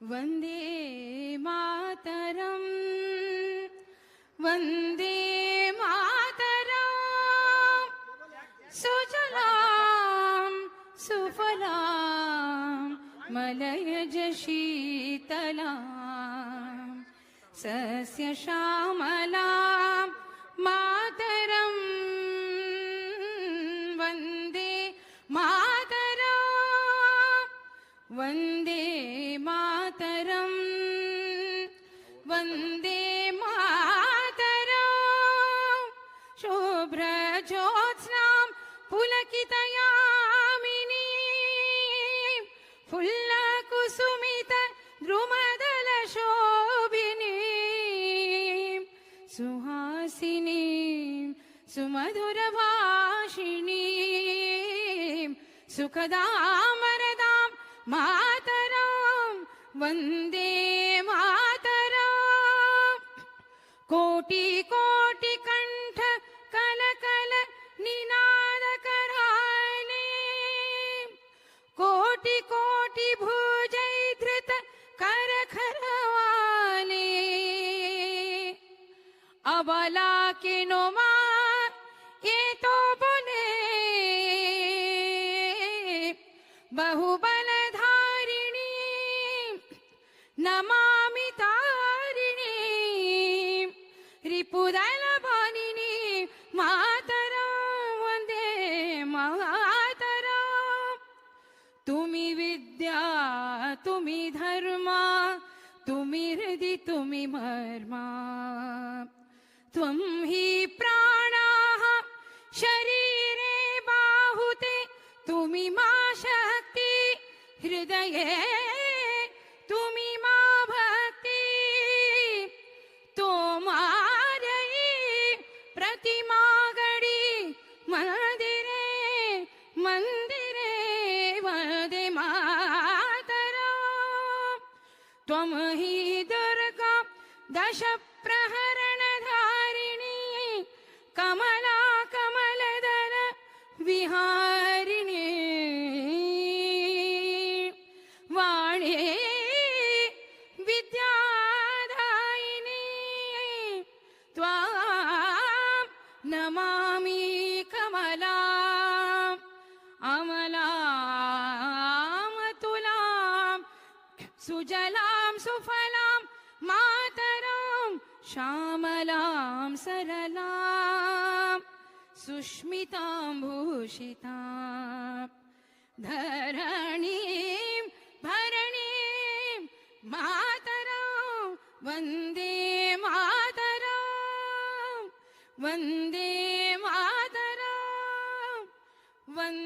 वन्दे मातरम् वन्दे मातरम् सुजलां सुफलां मलयज शीतलां सस्यश्यामलां मातरम् वन्दे मातरम् वन्दे मातरम् वन्दे मातरम् शुभ्रज्योत्स्नां पुलकितयामिनीं फुल्लकुसुमित द्रुमदलशोभिनीं सुहासिनीं सुमधुरभाषिणीं सुखदां वरदां मातरं वन्दे मातरम् कोटि कोटि कंठ कल कल निनाद कराले कोटि कोटि भुजै धृत कर खरवाले अबला के नुमा ये तो बोले बहुबलधारिणी नमामि तारिणी रिपुदलभनिनी मातरं वन्दे मातरम् तुमि विद्या तुमि धर्म तुमि हृदि तुमि मर्मा त्वं हि प्राणाः शरीरे बाहुते तुमि मा शक्ति हृदये तुमि मा भक्ति तोमारयि प्रतिमा गणि मंदिरे मंदिरे वन्दे मातरम् त्वं हि दुर्गा दश प्रहरण धारिणी कमला कमलदल विहारिणी वाणी विद्यादायिनी त्वां नमामि कमलाम् अमलाम् अतुलां सुजलां सुफलां मातरं श्यामलां सरलां सुष्मितां भूषितां धरणीं भरणीं मातरं वन्दे मातरं वन्दे मातरं वन्दे